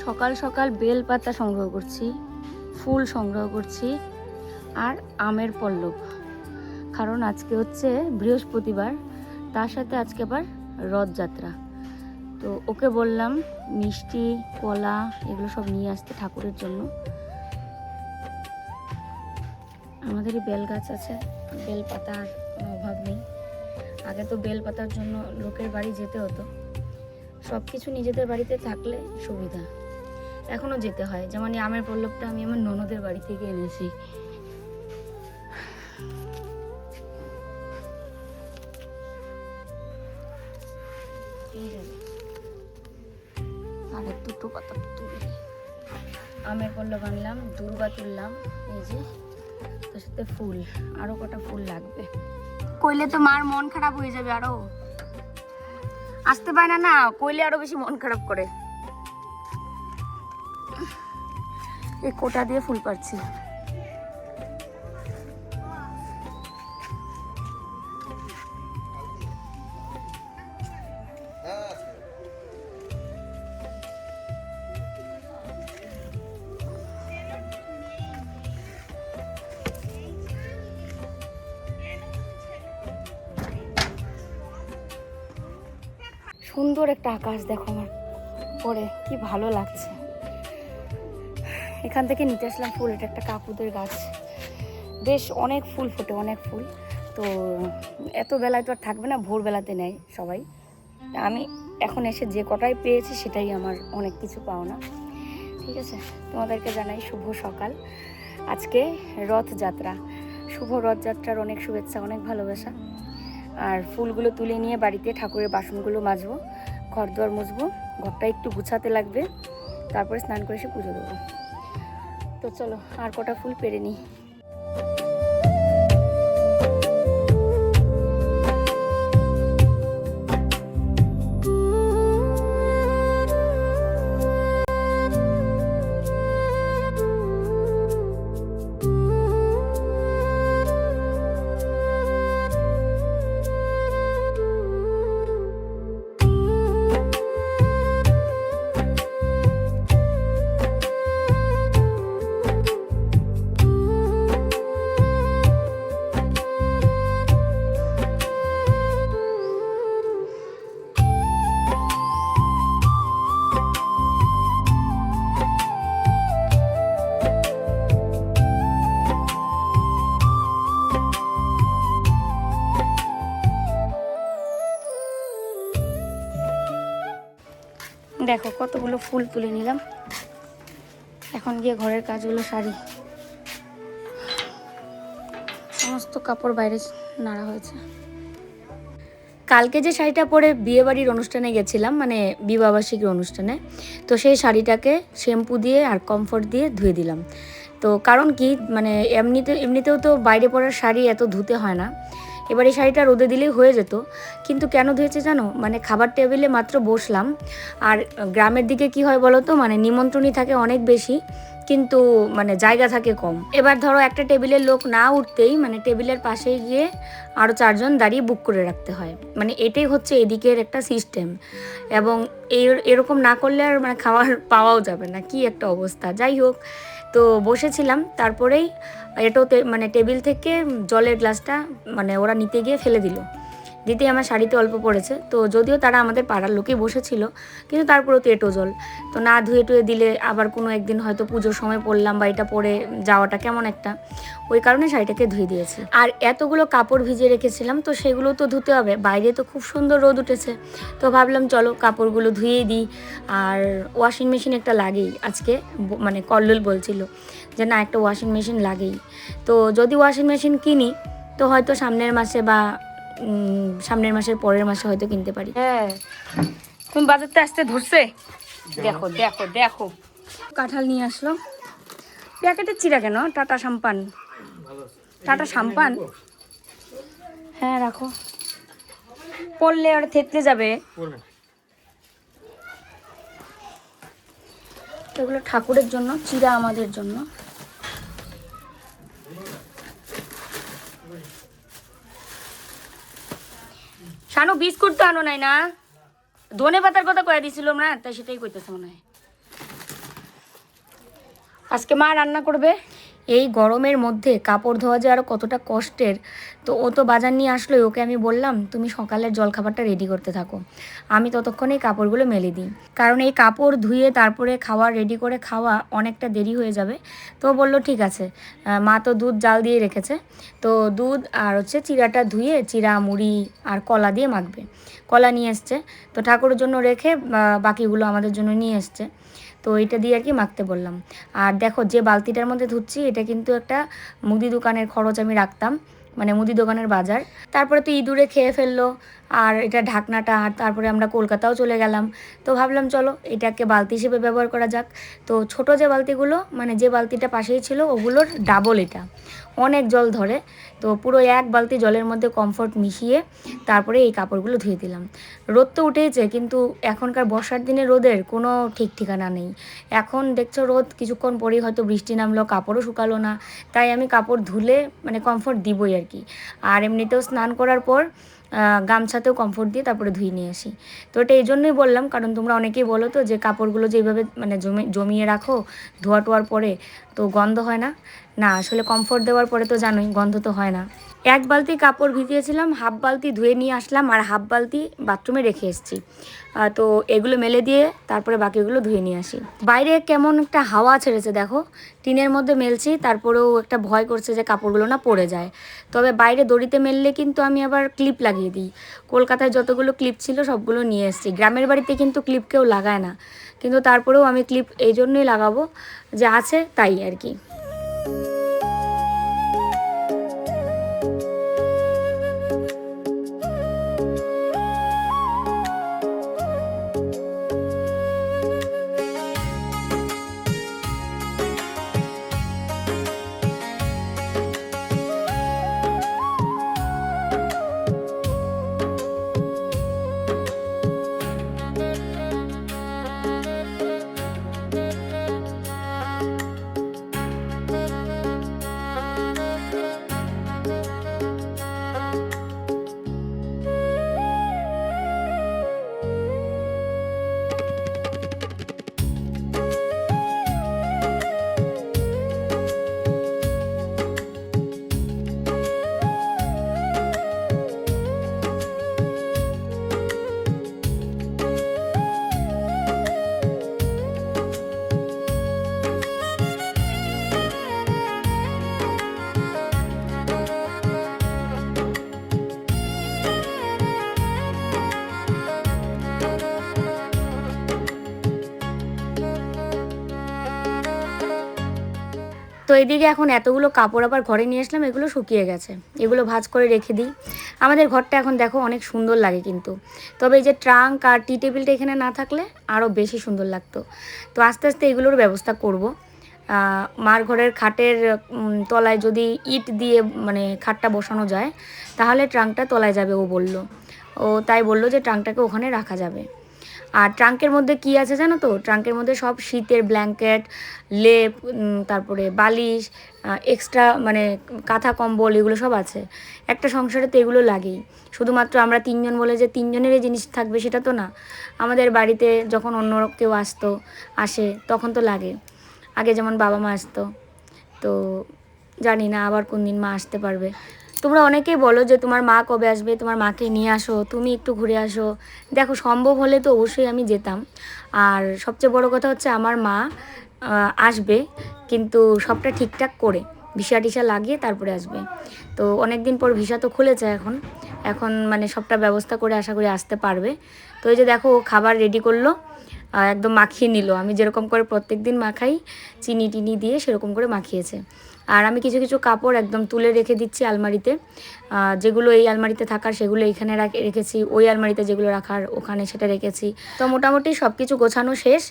সকাল সকাল বেল পাতা সংগ্রহ করছি, ফুল সংগ্রহ করছি আর আমের পল্লব, কারণ আজকে হচ্ছে বৃহস্পতিবার, তার সাথে আজকে আবার রথযাত্রা। তো ওকে বললাম মিষ্টি কলা এগুলো সব নিয়ে আসতে ঠাকুরের জন্য। আমাদেরই বেল গাছ আছে, বেল পাতার কোনো অভাব নেই। আগে তো বেল পাতার জন্য লোকের বাড়ি যেতে হতো, সব কিছু নিজেদের বাড়িতে থাকলে সুবিধা। এখনও যেতে হয়, যেমন এই আমের পল্লবটা আমি আমার ননদের বাড়ি থেকে এনেছি। আর দুটো পাতা তুলি, আমের পল্লব আনলাম, দূর্বা তুললাম, এই যে তার সাথে ফুল, আরো কটা ফুল লাগবে। কইলে তো মার মন খারাপ হয়ে যাবে, আরো আসতে পায় না, না কইলে আরো বেশি মন খারাপ করে। এই কোটা দিয়ে ফুল পাচ্ছি। সুন্দর একটা আকাশ দেখো আমার পরে, কি ভালো লাগছে। এখান থেকে নিতে আসলাম ফুল, এটা একটা কাকুদের গাছ, বেশ অনেক ফুল ফোটে, অনেক ফুল। তো এত বেলায় তো আর থাকবে না, ভোরবেলাতে নেয় সবাই। আমি এখন এসে যে কটাই পেয়েছি সেটাই আমার অনেক কিছু পাওনা। ঠিক আছে, তোমাদেরকে জানাই শুভ সকাল। আজকে রথযাত্রা, শুভ রথযাত্রার অনেক শুভেচ্ছা, অনেক ভালোবাসা। আর ফুলগুলো তুলে নিয়ে বাড়িতে ঠাকুরের বাসনগুলো মাজবো, ঘর দুয়ার মুছবো, ঘরটা একটু গুছাতে লাগবে, তারপরে স্নান করে এসে পুজো দেবো। তো চলো আর কটা ফুল পেরে নিই। দেখো কতগুলো ফুল তুলে নিলাম, এখন গিয়ে ঘরের কাজগুলো সারি। সমস্ত কাপড় বাইরে নাড়া হয়েছে। কালকে যে শাড়িটা পরে বিয়েবাড়ির অনুষ্ঠানে গেছিলাম, মানে বিবাহবার্ষিকীর অনুষ্ঠানে, তো সেই শাড়িটাকে শ্যাম্পু দিয়ে আর কমফোর্ট দিয়ে ধুয়ে দিলাম। তো কারণ কি, মানে এমনিতেও তো বাইরে পরার শাড়ি এত ধুতে হয় না, এবার এই শাড়িটা রোদে দিলেই হয়ে যেত। কিন্তু কেন ধুয়েছে জানো, মানে খাবার টেবিলে মাত্র বসলাম, আর গ্রামের দিকে কি হয় বলো তো, মানে নিমন্ত্রণই থাকে অনেক বেশি, কিন্তু মানে জায়গা থাকে কম। এবার ধরো একটা টেবিলের লোক না উঠতেই মানে টেবিলের পাশেই গিয়ে আরও 4 জন দাঁড়িয়ে বুক করে রাখতে হয়, মানে এটাই হচ্ছে এদিকের একটা সিস্টেম। এবং এরকম না করলে আর মানে খাবার পাওয়াও যাবে না, কি একটা অবস্থা। যাই হোক, তো বসেছিলাম, তারপরেই এটাও মানে টেবিল থেকে জলের গ্লাসটা মানে ওরা নিতে গিয়ে ফেলে দিল, দিতে আমার শাড়িতে অল্প পড়েছে। তো যদিও তারা আমাদের পাড়ার লোকেই বসেছিল, কিন্তু তারপরেও তো এঁটো জল, তো না ধুয়ে টুয়ে দিলে আবার কোনো একদিন হয়তো পুজোর সময় পরলাম বা এটা পরে যাওয়াটা কেমন একটা, ওই কারণে শাড়িটাকে ধুয়ে দিয়েছি। আর এতগুলো কাপড় ভিজিয়ে রেখেছিলাম, তো সেগুলো তো ধুতে হবে, বাইরে তো খুব সুন্দর রোদ উঠেছে, তো ভাবলাম চলো কাপড়গুলো ধুয়েই দিই। আর ওয়াশিং মেশিন একটা লাগেই, আজকে মানে কল্লোল বলছিল যে না একটা ওয়াশিং মেশিন লাগেই। তো যদি ওয়াশিং মেশিন কিনি তো হয়তো সামনের মাসে বা সামনের মাসের পরের মাসে হয়তো কিনতে পারি। হ্যাঁ, তুমি বাজারতে আসতে ধরছে, দেখো দেখো দেখো কাঁঠাল নিয়ে আসলো। প্যাকেটের চিরা কেন? টাটা সাম্পান, টাটা সাম্পান। হ্যাঁ রাখো, পড়লে আর থেতলে যাবে। এগুলো ঠাকুরের জন্য, চিরা আমাদের জন্য। শানু বিস্কুট তো আনো নাই না, ধনে পাতার কথা কয়ে দিছিল না, তাই সেটাই কইতেছে মনে হয়। আজকে মা রান্না করবে। এই গরমের মধ্যে কাপড় ধোয়া যে আরও কতটা কষ্টের। তো ও তো বাজার নিয়ে আসলো, ওকে আমি বললাম তুমি সকালের জলখাবারটা রেডি করতে থাকো, আমি ততক্ষণে এই কাপড়গুলো মেলে দিই, কারণ এই কাপড় ধুয়ে তারপরে খাওয়া রেডি করে খাওয়া অনেকটা দেরি হয়ে যাবে। তো বলল ঠিক আছে। মা তো দুধ জাল দিয়ে রেখেছে, তো দুধ আর হচ্ছে চিড়াটা ধুয়ে চিড়া মুড়ি আর কলা দিয়ে মাখবে। কলা নিয়ে এসছে, তো ঠাকুরের জন্য রেখে বাকিগুলো আমাদের জন্য নিয়ে এসছে। তো এটা দিয়ে আর কি মাখতে বললাম। আর দেখো যে বালতিটার মধ্যে ধুচ্ছি এটা কিন্তু একটা মুদি দোকানের খরচ আমি রাখতাম, মানে মুদি দোকানের বাজার। তারপরে তো ইঁদুরে খেয়ে ফেললো, আর এটা ঢাকনাটা, আর তারপরে আমরা কলকাতাও চলে গেলাম। তো ভাবলাম চলো এটাকে বালতি হিসেবে ব্যবহার করা যাক। তো ছোট যে বালতিগুলো, মানে যে বালতিটা পাশেই ছিল ওগুলোর ডাবল এটা, অনেক জল ধরে। তো পুরো এক বালতি জলের মধ্যে কমফোর্ট মিশিয়ে তারপরে এই কাপড়গুলো ধুয়ে দিলাম। রোদ তো উঠেইছে, কিন্তু এখনকার বর্ষার দিনে রোদের কোনো ঠিক ঠিকানা নেই। এখন দেখছো রোদ, কিছুক্ষণ পরেই হয়তো বৃষ্টি নামলো, কাপড়ও শুকালো না। তাই আমি কাপড় ধুলে মানে কমফোর্ট দিবই আর কি। আর এমনিতেও স্নান করার পর গামছাতেও কমফোর্ট দিয়ে তারপরে ধুয়ে নিয়ে আসি। তো এটা এই জন্যই বললাম, কারণ তোমরা অনেকেই বলো তো যে কাপড়গুলো যেভাবে মানে জমিয়ে রাখো ধোয়া টোয়ার পরে তো গন্ধ হয় না। না, আসলে কমফোর্ট দেওয়ার পরে তো জানোই গন্ধ তো হয় না। এক বালতি কাপড় ভিজিয়েছিলাম, হাফ বালতি ধুয়ে নিয়ে আসলাম, আর হাফ বালতি বাথরুমে রেখে এসেছি। তো এগুলো মেলে দিয়ে তারপরে বাকিগুলো ধুয়ে নিয়ে আসি। বাইরে কেমন একটা হাওয়া ছেড়েছে দেখো, টিনের মধ্যে মেলছি, তারপরেও একটা ভয় করছে যে কাপড়গুলো না পড়ে যায়। তবে বাইরে দড়িতে মেললে কিন্তু আমি আবার ক্লিপ লাগিয়ে দিই। কলকাতায় যতগুলো ক্লিপ ছিল সবগুলো নিয়ে এসেছি। গ্রামের বাড়িতে কিন্তু ক্লিপ কেউ লাগায় না, কিন্তু তারপরেও আমি ক্লিপ এই জন্যই লাগাবো যে আছে তাই আর কি। তো এদিকে এখন এতগুলো কাপড় আবার ঘরে নিয়ে আসলাম, এগুলো শুকিয়ে গেছে, এগুলো ভাঁজ করে রেখে দিই। আমাদের ঘরটা এখন দেখো অনেক সুন্দর লাগে কিন্তু, তবে এই যে ট্রাঙ্ক আর টি টেবিলটা এখানে না থাকলে আরও বেশি সুন্দর লাগতো। তো আস্তে আস্তে এগুলোর ব্যবস্থা করব। মার ঘরের খাটের তলায় যদি ইট দিয়ে মানে খাটটা বসানো যায় তাহলে ট্রাঙ্কটা তলায় যাবে ও বলল। ও তাই বলল যে ট্রাঙ্কটাকে ওখানে রাখা যাবে। আর ট্রাঙ্কের মধ্যে কি আছে জানো তো, ট্রাঙ্কের মধ্যে সব শীতের ব্ল্যাঙ্কেট, লেপ, তারপরে বালিশ, এক্সট্রা মানে কাঁথা কম্বল, এগুলো সব আছে। একটা সংসারে তো এগুলো লাগেই। শুধুমাত্র আমরা তিনজন বলে যে তিনজনেরই জিনিস থাকবে সেটা তো না। আমাদের বাড়িতে যখন অন্য কেউ আসে তখন তো লাগে। আগে যেমন বাবা মা আসতো, তো জানি না আবার কোন দিন মা আসতে পারবে। তোমরা অনেকেই বলো যে তোমার মা কবে আসবে, তোমার মাকে নিয়ে আসো, তুমি একটু ঘুরে আসো। দেখো সম্ভব হলে তো অবশ্যই আমি যেতাম। আর সবচেয়ে বড় কথা হচ্ছে আমার মা আসবে, কিন্তু সবটা ঠিকঠাক করে ভিসা টিসা লাগিয়ে তারপরে আসবে। তো অনেক দিন পর ভিসা তো খুলেছে এখন, এখন মানে সবটা ব্যবস্থা করে আশা করি আসতে পারবে। তো এই যে দেখো খাবার রেডি করলো, একদম মাখিয়ে নিল। আমি যেরকম করে প্রত্যেক দিন মাখাই চিনি টিনি দিয়ে সেরকম করে মাখিয়েছে। আর আমি কিছু কিছু কাপড় একদম তুলে রেখে দিচ্ছি আলমারিতে, যেগুলো এই আলমারিতে থাকার সেগুলো এখানে রেখেছি, ওই আলমারিতে যেগুলো রাখার ওখানে সেটা রেখেছি। তো মোটামুটি সব কিছু গোছানো শেষ।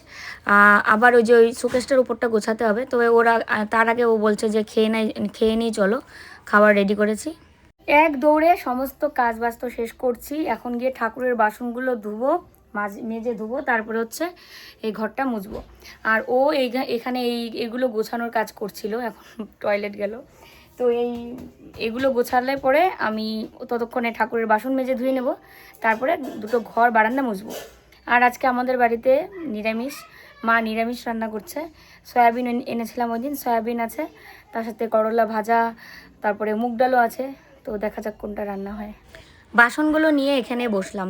আবার ওই যে ওই শোকেসটার উপরটা গোছাতে হবে। তবে ওরা তার আগে ও বলছে যে খেয়ে নিই চলো, খাবার রেডি করেছি। এক দৌড়ে সমস্ত কাজ বাস্ত শেষ করছি। এখন গিয়ে ঠাকুরের বাসনগুলো ধুবো, মেজে ধুবো, তারপরে হচ্ছে এই ঘরটা মুছবো। আর ও এখানে এগুলো গোছানোর কাজ করছিল, এখন টয়লেট গেল। তো এগুলো গোছালে পরে আমি ততক্ষণে ঠাকুরের বাসন মেজে ধুয়ে নেব, তারপরে দুটো ঘর বারান্দা মুছবো। আর আজকে আমাদের বাড়িতে নিরামিষ, মা নিরামিষ রান্না করছে, সয়াবিন এনেছিলাম ওই দিন, সয়াবিন আছে, তার সাথে করলা ভাজা, তারপরে মুগ ডালও আছে। তো দেখা যাক কোনটা রান্না হয়। বাসনগুলো নিয়ে এখানে বসলাম।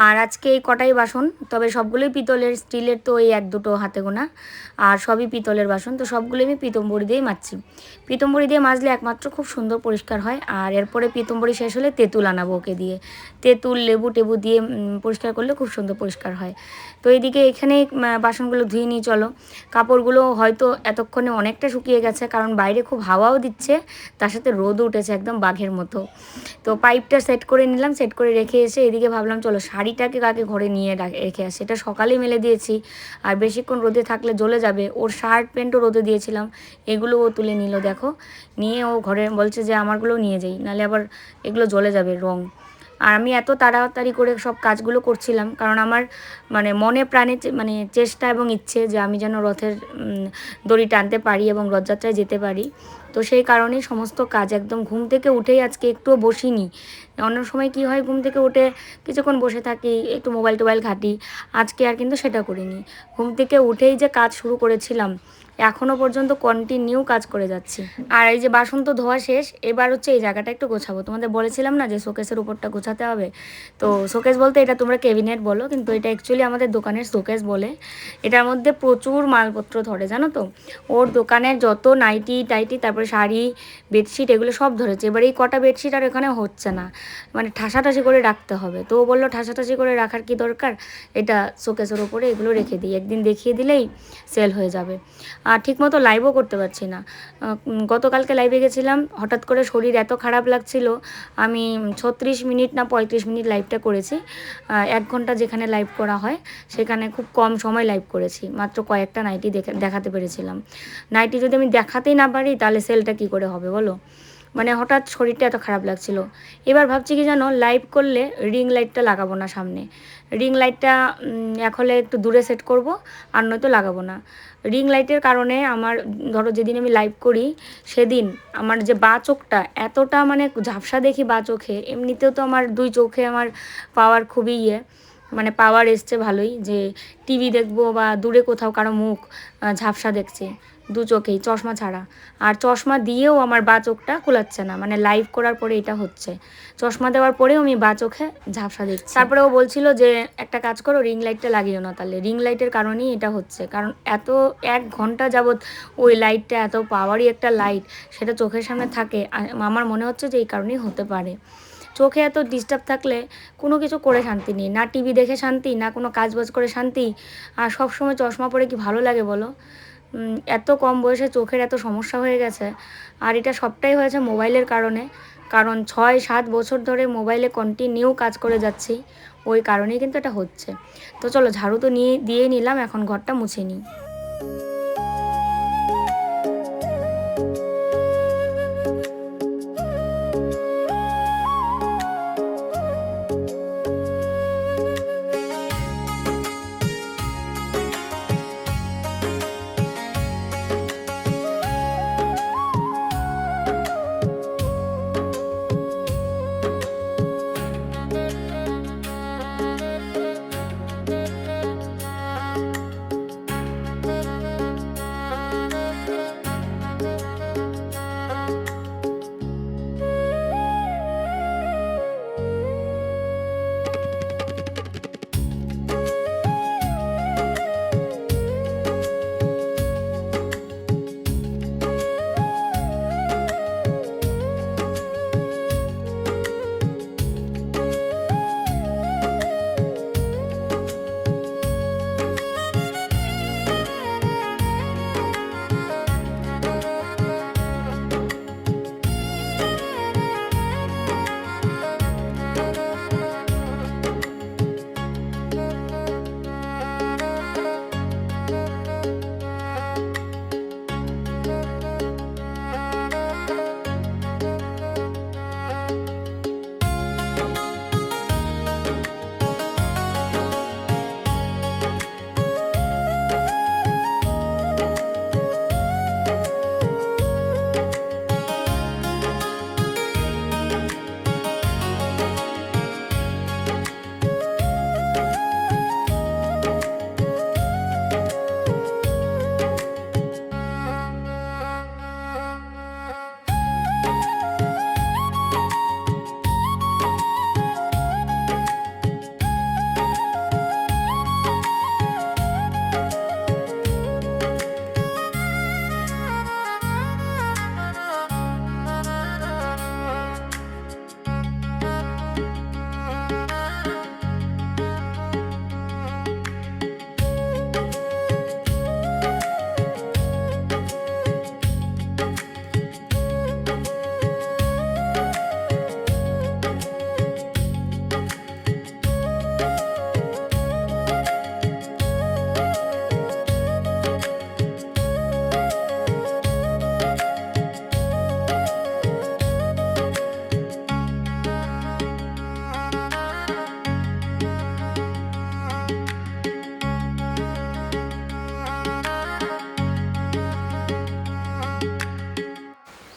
আর আজকে এই কটাই বাসন, তবে সবগুলোই পিতলের, স্টিলের তো এই এক দুটো হাতে গোনা, আর সবই পিতলের বাসন। তো সবগুলোই আমি পিতম্বরী দিয়েই মাজছি। পিতম্বরী দিয়ে মাজলে একমাত্র খুব সুন্দর পরিষ্কার হয়। আর এরপরে পিতম্বরী শেষ হলে তেঁতুল আনাবো ওকে দিয়ে, তেঁতুল লেবু টেবু দিয়ে পরিষ্কার করলে খুব সুন্দর পরিষ্কার হয়। তো এইদিকে এখানেই বাসনগুলো ধুয়ে নিই চলো। কাপড়গুলো হয়তো এতক্ষণে অনেকটা শুকিয়ে গেছে, কারণ বাইরে খুব হাওয়াও দিচ্ছে, তার সাথে রোদও উঠেছে একদম বাঘের মতো। তো পাইপটা সেট করে নিলাম, সেট করে রেখে এসে এদিকে ভাবলাম চলো শাড়িটাকে কাকে ঘরে নিয়ে রেখে আসি। এটা সকালেই মেলে দিয়েছি, আর বেশিক্ষণ রোদে থাকলে জ্বলে যাবে। ওর শার্ট প্যান্টও রোদে দিয়েছিলাম, এগুলো ও তুলে নিল দেখো, নিয়ে ও ঘরে বলছে যে আমারগুলো নিয়ে যাই, নাহলে আবার এগুলো জ্বলে যাবে রং। আর আমি এত তাড়াতাড়ি করে সব কাজগুলো করছিলাম, কারণ আমার মানে মনে প্রাণে মানে চেষ্টা এবং ইচ্ছে যে আমি যেন রথের দড়ি টানতে পারি এবং রথযাত্রায় যেতে পারি। তো সেই কারণেই সমস্ত কাজ একদম ঘুম থেকে উঠেই আজকে একটুও বসিনি। অন্য সময় কি হয়, ঘুম থেকে উঠে কিছুক্ষণ বসে থাকি, একটু মোবাইল টোবাইল ঘাঁটি। আজকে আর কিন্তু সেটা করিনি। ঘুম থেকে উঠেই যে কাজ শুরু করেছিলাম, এখনও পর্যন্ত কন্টিনিউ কাজ করে যাচ্ছি। আর এই যে বাসন তো ধোয়া শেষ, এবার হচ্ছে এই জায়গাটা একটু গোছাবো। তোমাদের বলেছিলাম না যে শোকেসের উপরটা গোছাতে হবে। তো শোকেস বলতে এটা তোমরা ক্যাবিনেট বলো, কিন্তু এটা অ্যাকচুয়ালি আমাদের দোকানের শোকেস বলে। এটার মধ্যে প্রচুর মালপত্র ধরে জানো তো। ওর দোকানের যত নাইটি টাইটি, তারপরে শাড়ি, বেডশিট, এগুলো সব ধরেছে। এবার এই কটা বেডশিট আর এখানে হচ্ছে না, মানে ঠাসাঠাসি করে রাখতে হবে। তো ও বললো ঠাসাঠাসি করে রাখার কি দরকার, এটা শোকেসের ওপরে এগুলো রেখে দিই, একদিন দেখিয়ে দিলেই সেল হয়ে যাবে। আর ঠিকমতো লাইভও করতে পারছি না। গতকালকে লাইভে গেছিলাম, হঠাৎ করে শরীর এত খারাপ লাগছিল, আমি 36 মিনিট না 35 মিনিট লাইভটা করেছি। 1 ঘন্টা যেখানে লাইভ করা হয় সেখানে খুব কম সময় লাইভ করেছি, মাত্র কয়েকটা নাইটি দেখাতে পেরেছিলাম। নাইটি যদি আমি দেখাতেই না পারি তাহলে সেলটা কি করে হবে বলো। মানে হঠাৎ শরীরটা এত খারাপ লাগছিল। এবার ভাবছি কি জানো, লাইভ করলে রিং লাইটটা লাগাবো না সামনে। রিং লাইটটা এক হলে একটু দূরে সেট করব, আর নয়তো লাগাবো না। রিং লাইটের কারণে আমার, ধরো যেদিন আমি লাইভ করি সেদিন আমার যে বাঁ চোখটা এতটা মানে ঝাপসা দেখি বাঁ চোখে। এমনিতেও তো আমার 2 চোখে আমার পাওয়ার খুবই মানে পাওয়ার এসছে ভালোই, যে টিভি দেখবো বা দূরে কোথাও কারো মুখ ঝাপসা দেখছি 2 চোখেই, চশমা ছাড়া। আর চশমা দিয়েও আমার বাঁ চোখটা কুলাচ্ছে না, মানে লাইভ করার পরে এটা হচ্ছে। চশমা দেওয়ার পরেও আমি বাঁ চোখে ঝাপসা দেখছি। তারপরে ও বলছিল যে একটা কাজ করো, রিং লাইটটা লাগিও না তাহলে। রিং লাইটের কারণেই এটা হচ্ছে, কারণ এত 1 ঘন্টা যাবৎ ওই লাইটটা, এত পাওয়ারই একটা লাইট, সেটা চোখের সামনে থাকে। আমার মনে হচ্ছে যে এই কারণেই হতে পারে। চোখে এত ডিস্টার্ব থাকলে কোনো কিছু করে শান্তি নেই, না টিভি দেখে শান্তি, না কোনো কাজ বাজ করে শান্তি। আর সব সময় চশমা পরে কি ভালো লাগে বলো। এত কম বয়সে চোখের এত সমস্যা হয়ে গেছে। আর এটা সবটাই হয়েছে মোবাইলের কারণে, কারণ 6-7 বছর ধরে মোবাইলে কন্টিনিউ কাজ করে যাচ্ছি, ওই কারণেই কিন্তু এটা হচ্ছে। তো চলো ঝাড়ু তো দিয়ে নিলাম, এখন ঘরটা মুছে নিই।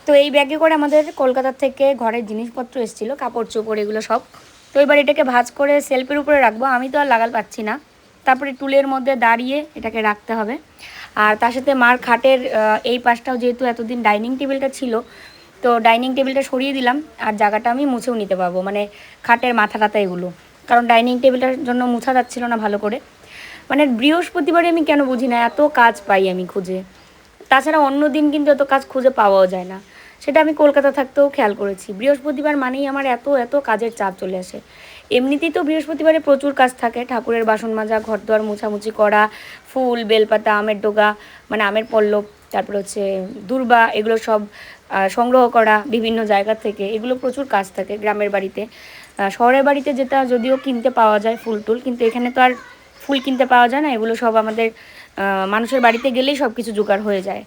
তো এই ব্যাগে করে আমাদের কলকাতা থেকে ঘরের জিনিসপত্র এসেছিলো, কাপড় চোপড় এগুলো সব। তো এবার এটাকে ভাঁজ করে সেলফের উপরে রাখবো, আমি তো আর লাগাল পাচ্ছি না। তারপরে টুলের মধ্যে দাঁড়িয়ে এটাকে রাখতে হবে। আর তার সাথে মার খাটের এই পাশটাও যেহেতু এতদিন ডাইনিং টেবিলটা ছিল, তো ডাইনিং টেবিলটা সরিয়ে দিলাম আর জায়গাটা আমি মুছেও নিতে পারবো, মানে খাটের মাথা টাথা এগুলো, কারণ ডাইনিং টেবিলটার জন্য মুছা যাচ্ছিল না ভালো করে। মানে বৃহস্পতিবারে আমি কেন বুঝি না এত কাজ পাই আমি খুঁজে, তাছাড়া অন্য দিন কিন্তু এত কাজ খুঁজে পাওয়াও যায় না। সেটা আমি কলকাতা থাকতেও খেয়াল করেছি, বৃহস্পতিবার মানেই আমার এত এত কাজের চাপ চলে আসে। এমনিতেই তো বৃহস্পতিবারে প্রচুর কাজ থাকে, ঠাকুরের বাসন মাজা, ঘর দোয়ার মোছামুছি করা, ফুল বেলপাতা, আমের ডোগা মানে আমের পল্লব, তারপরে হচ্ছে দূর্বা, এগুলো সব সংগ্রহ করা বিভিন্ন জায়গা থেকে, এগুলো প্রচুর কাজ থাকে গ্রামের বাড়িতে। শহরের বাড়িতে যেটা যদিও কিনতে পাওয়া যায় ফুল টুল, কিন্তু এখানে তো আর ফুল কিনতে পাওয়া যায় না, এগুলো সব আমাদের মানুষের বাড়িতে গেলেই সব কিছু জোগাড় হয়ে যায়,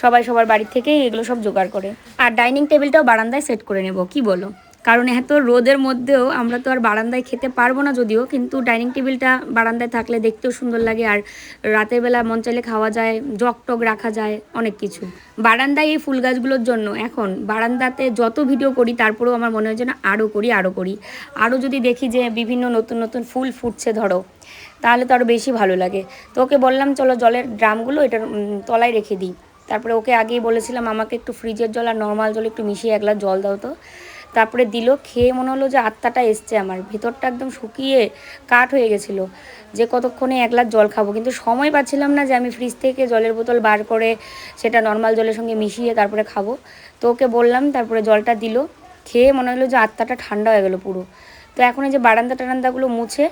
সবাই সবার বাড়ি থেকেই এগুলো সব জোগাড় করে। আর ডাইনিং টেবিলটাও বারান্দায় সেট করে নেব, কি বলো? কারণ এত রোদের মধ্যেও আমরা তো আর বারান্দায় খেতে পারবো না যদিও, কিন্তু ডাইনিং টেবিলটা বারান্দায় থাকলে দেখতেও সুন্দর লাগে, আর রাতের বেলা মন চাইলে খাওয়া যায়, জগ টগ রাখা যায়, অনেক কিছু। বারান্দায় এই ফুল গাছগুলোর জন্য এখন বারান্দাতে যত ভিডিও করি তারপরেও আমার মনে হয় যেন আরও করি আরও করি, আরও যদি দেখি যে বিভিন্ন নতুন নতুন ফুল ফুটছে ধরো, তাহলে তো আরও বেশি ভালো লাগে। তো ওকে বললাম চলো জলের ড্রামগুলো এটার তলায় রেখে দিই। তারপরে ওকে আগেই বলেছিলাম আমাকে একটু ফ্রিজের জল আর নর্মাল জল একটু মিশিয়ে এক গ্লাস জল দাও তো। তারপরে দিল, খেয়ে মনে হলো যে আত্মাটা এসছে, আমার ভেতরটা একদম শুকিয়ে কাঠ হয়ে গেছিলো যে কতক্ষণে এক গ্লাস জল খাবো, কিন্তু সময় পাচ্ছিলাম না যে আমি ফ্রিজ থেকে জলের বোতল বার করে সেটা নর্মাল জলের সঙ্গে মিশিয়ে তারপরে খাবো। তো ওকে বললাম, তারপরে জলটা দিল, খেয়ে মনে হলো যে আত্মাটা ঠান্ডা হয়ে গেলো পুরো। তো এখন এই যে বারান্দা টারান্দাগুলো মুছে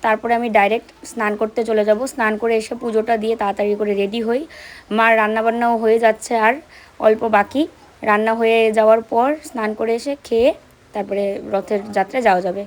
তারপরে আমি ডাইরেক্ট স্নান করতে চলে যাব। স্নান করে এসে পুজোটা দিয়ে তাড়াতাড়ি করে রেডি হই। মার রান্নাবান্নাও হয়ে যাচ্ছে, আর অল্প বাকি। রান্না হয়ে যাওয়ার পর স্নান করে এসে খেয়ে তারপরে রথের যাত্রায় যাওয়া যাবে।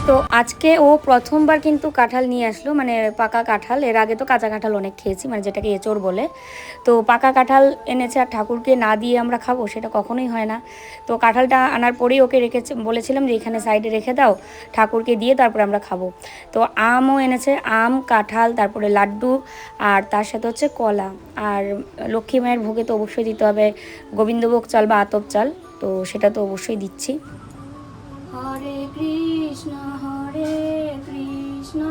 তো আজকে ও প্রথমবার কিন্তু কাঁঠাল নিয়ে আসলো, মানে পাকা কাঁঠাল। এর আগে তো কাঁচা কাঁঠাল অনেক খেয়েছি, মানে যেটাকে এঁচোড় বলে। তো পাকা কাঁঠাল এনেছে, আর ঠাকুরকে না দিয়ে আমরা খাবো সেটা কখনোই হয় না। তো কাঁঠালটা আনার পরেই ওকে রেখেছে, বলেছিলাম যে এখানে সাইডে রেখে দাও, ঠাকুরকে দিয়ে তারপরে আমরা খাবো। তো আমও এনেছে, আম, কাঁঠাল, তারপরে লাড্ডু, আর তার সাথে হচ্ছে কলা। আর লক্ষ্মী মায়ের ভোগে তো অবশ্যই দিতে হবে গোবিন্দভোগ চাল বা আতপ চাল, তো সেটা তো অবশ্যই দিচ্ছি। হরে কৃষ্ণ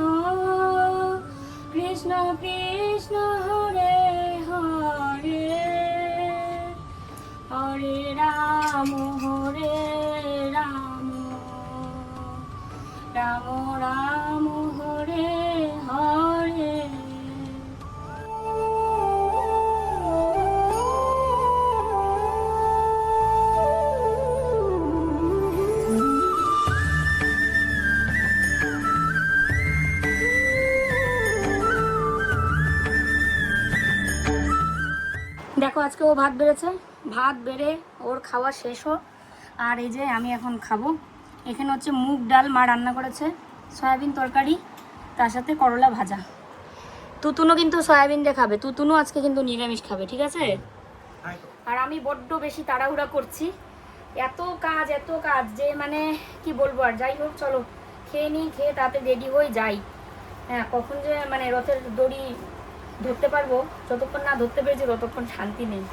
কৃষ্ণ কৃষ্ণ হরে হরে, হরে রাম রাম রাম হরে হরে। দেখো আজকে ও ভাত বেড়েছে, ভাত বেড়ে ওর খাওয়া শেষ হোক, আর এই যে আমি এখন খাবো। এখানে হচ্ছে মুগ ডাল মা রান্না করেছে, সয়াবিন তরকারি, তার সাথে করলা ভাজা। তুতুনও কিন্তু সয়াবিন দিয়ে খাবে, তুতুনও আজকে কিন্তু নিরামিষ খাবে, ঠিক আছে? আর আমি বড্ড বেশি তাড়াহুড়া করছি, এত কাজ যে মানে কি বলবো। আর যাই হোক, চলো খেয়ে নিই, খেয়ে তাতে রেডি হয়ে যাই। হ্যাঁ, কখন যে মানে রথের দড়ি ধরতে পারবো, যতক্ষণ না ধরতে পেরেছি ততক্ষণ শান্তি নেই।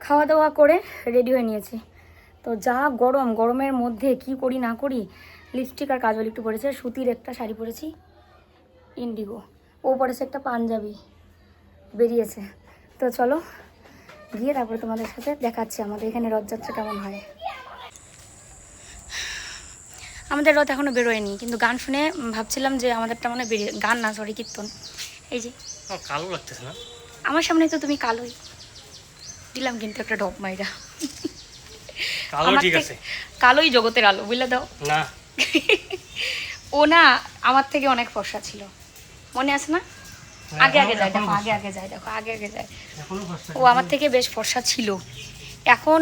খাওয়া দাওয়া করে রেডি হয়ে নিয়েছি। তো যা গরমের মধ্যে কি করি না করি, লিপস্টিক আর কাজল একটু পরেছে, সুতির একটা শাড়ি পরেছি ইন্ডিগো, ও পরেছে একটা পাঞ্জাবি, বেরিয়েছে। তো চলো গিয়ে তারপরে তোমাদের সাথে দেখাচ্ছি আমাদের এখানে রথযাত্রা কেমন হয়। আমাদের রথ এখনও বেরোয়নি, কিন্তু গান শুনে ভাবছিলাম যে আমাদেরটা মনে বেরিয়ে, গান না সরি কীর্তন। এই যে কালো লাগতেছে না আমার সামনে, তো তুমি কালোই দিলাম কিন্তু একটা ডপ মাইরা। কালো ঠিক আছে, কালোই জগতের আলো, বুঝলে দাও না। ও না আমার থেকে অনেক ফর্সা ছিল, মনে আছে না? আগে যায় দেখো, আগে যায় দেখো, আগে যায়। ও আমার থেকে বেশ ফর্সা ছিল। এখন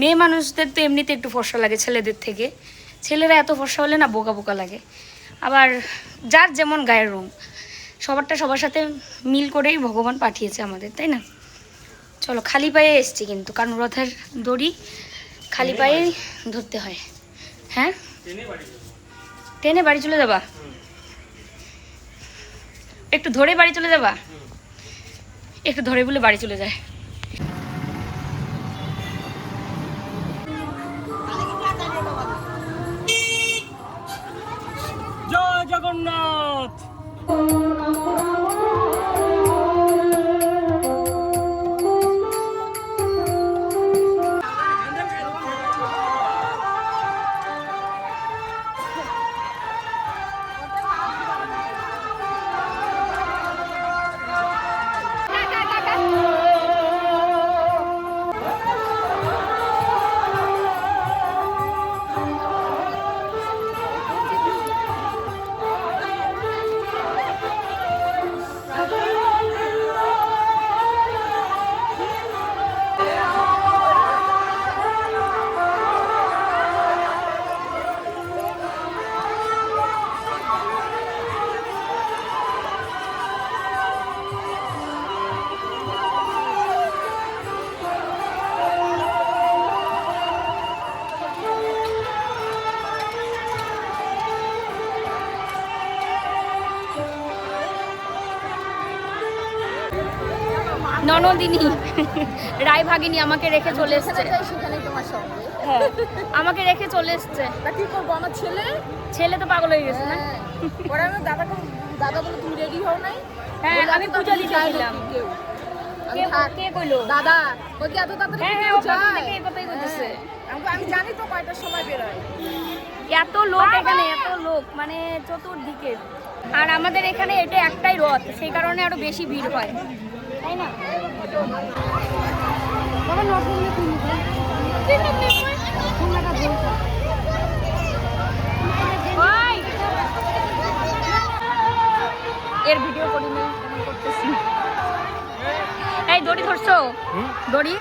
মেয়ে মানুষদের তো এমনিতে একটু ফর্সা লাগে ছেলেদের থেকে, ছেলেরা এত ফর্সা হলে না বোকা বোকা লাগে। আবার যার যেমন গায়ের রং, সবারটা সবার সাথে মিল করেই ভগবান পাঠিয়েছে আমাদের, তাই না? চলো, খালি পায়ে এসছি কিন্তু, কারণ রথের দড়ি খালি পায়ে ধরতে হয়। হ্যাঁ, ট্রেনে বাড়ি চলে যাবা? একটু ধরে বাড়ি চলে যাবা? একটু ধরে বলে বাড়ি চলে যায়। জয় জগন্নাথ। ননদিনী রায় ভাগিনী আমাকে রেখে চলে এসছে সেখানে তোমার সঙ্গে। হ্যাঁ, আমাকে রেখে চলে এসছে। তা কি করবো, আমার ছেলে তো পাগল হয়ে গেছে না? ওরা আমার দাদা বলে তুমি রেডি হও নাই? হ্যাঁ, বলে আমি এত পূজা তাড়াতাড়ি যায় দিতেছিলাম। নাকি কেউ? আমি কে থাক। কে কইলো? দাদা ওই কি এত তাড়াতাড়ি হ্যাঁ, কেউ ও প্রথম যায়? থেকে এই কথাই বলতেছে। আমি জানি তো কয়টার সময় বেরোয়। এত লোক এখানে, এত লোক মানে চতুর্দিকে। আর আমাদের এখানে এটা একটাই রথ, সেই কারণে আরো বেশি ভিড় হয়, তাই না? ওই, এর ভিডিও করি না, করতেছি। এই দড়ি ধরছো? দড়ি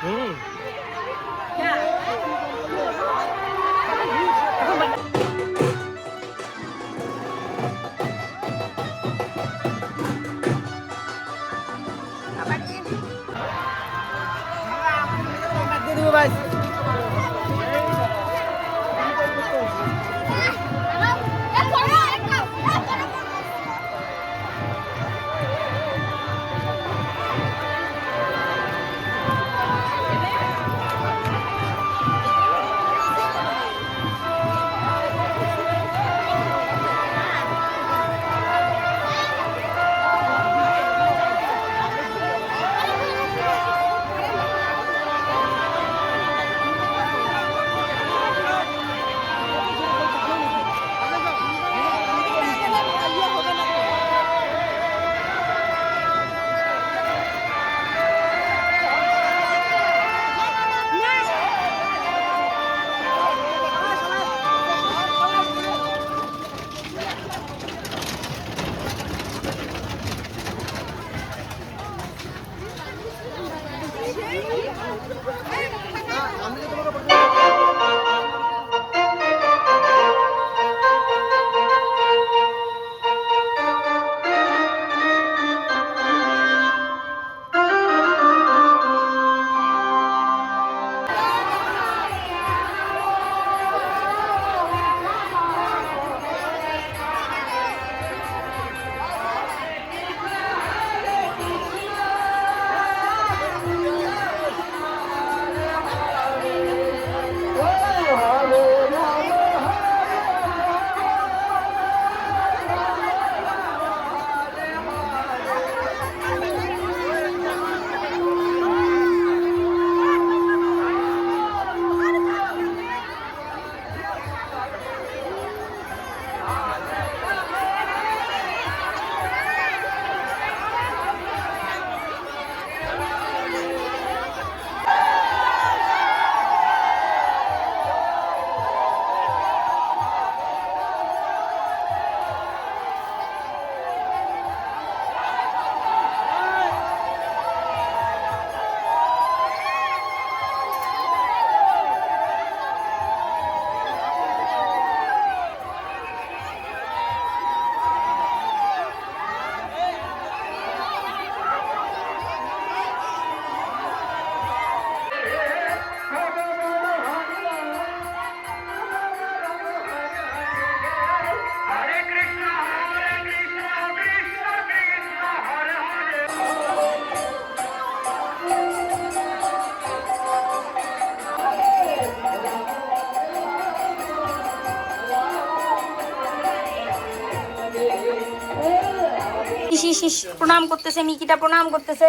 ইস প্রণাম করতেছে, মিকিটা প্রণাম করতেছে।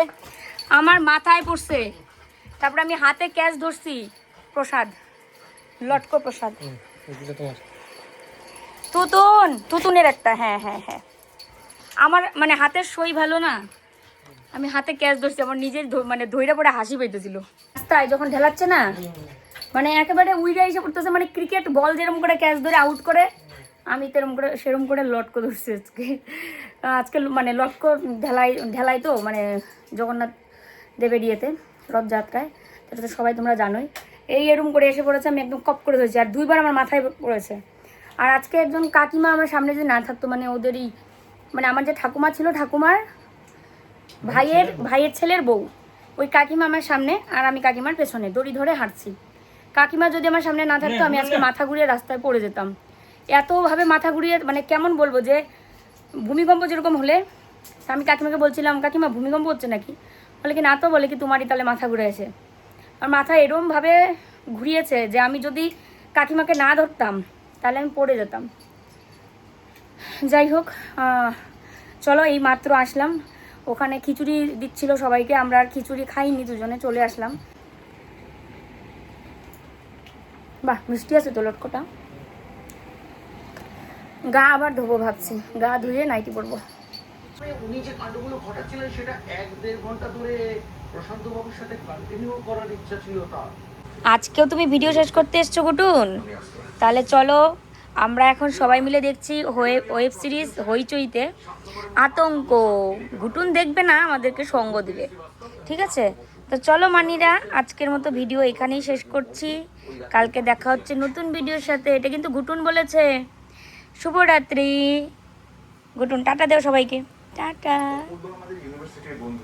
আমার মাথায় পড়ছে, তারপরে আমি হাতে ক্যাশ ধরছি, প্রসাদ, লটকো প্রসাদ, তুতুনের একটা। হ্যাঁ হ্যাঁ হ্যাঁ, আমার মানে হাতের সই ভালো না, আমি হাতে ক্যাশ ধরছি, আমার নিজের মানে ধৈর্য পড়ে হাসি পেতেছিল। রাস্তায় যখন ঢেলাচ্ছে না, মানে একেবারে উইরা এসে পড়তেছে, মানে ক্রিকেট বল যেরকম করে ক্যাচ ধরে আউট করে, আমি সেরকম করে লটকো ধরছি আজকে মানে লটকো ঢেলাই তো, মানে জগন্নাথ দেবের ইয়েতে রথযাত্রায়, সেটা তো সবাই তোমরা জানোই। এরকম করে এসে পড়েছে, আমি একদম কপ করে ধরেছি, আর 2বার আমার মাথায় পড়েছে। আর আজকে একজন কাকিমা আমার সামনে যদি না থাকতো, মানে ওদেরই, মানে আমার যে ঠাকুমা ছিল, ঠাকুমার ভাইয়ের ছেলের বউ, ওই কাকিমা আমার সামনে আর আমি কাকিমার পেছনে দড়ি ধরে হাঁটছি। কাকিমা যদি আমার সামনে না থাকতো, আমি আজকে মাথা ঘুরিয়ে রাস্তায় পড়ে যেতাম। এতভাবে মাথা ঘুরিয়ে, মানে কেমন বলবো, যে ভূমিকম্প যেরকম হলে, আমি কাকিমাকে বলছিলাম, কাকিমা ভূমিকম্প হচ্ছে নাকি? বলে কি না তো, বলে কি তোমারই তাহলে মাথা ঘুরে এসে। আর মাথা এরমভাবে ঘুরিয়েছে যে আমি যদি কাকিমাকে না ধরতাম তাহলে আমি পড়ে যেতাম। যাই হোক, চলো, এই মাত্র আসলাম, ওখানে খিচুড়ি দিচ্ছিল সবাইকে, আমরা আর খিচুড়ি খাইনি, দুজনে চলে আসলাম। বাহ, মিষ্টি আছে তো লটকোটা। গা আবার ধোবো ভাবছি, গা ধুয়ে নাইটি পরবো। উনি যে কাণ্ডগুলো ঘটাচ্ছিলেন সেটা 1-1.5 ঘন্টা ধরে প্রশান্ত বাবুর সাথে কন্টিনিউ করার ইচ্ছা ছিল তার। আজকেও তুমি ভিডিও শেষ করতে এসছো গুটুন? তাহলে চলো, আমরা এখন সবাই মিলে দেখছি ওয়েব সিরিজ হইচইতে আতঙ্ক। গুটুন দেখবে না, আমাদেরকে সঙ্গ দিবে, ঠিক আছে? তো চলো মানিরা, আজকের মতো ভিডিও এখানেই শেষ করছি। কালকে দেখা হচ্ছে নতুন ভিডিওর সাথে। এটা কিন্তু গুটুন বলেছে। শুভরাত্রি। গুটুন টাটা দেও সবাইকে, টাটা। আমাদের ইউনিভার্সিটির বন্ধু।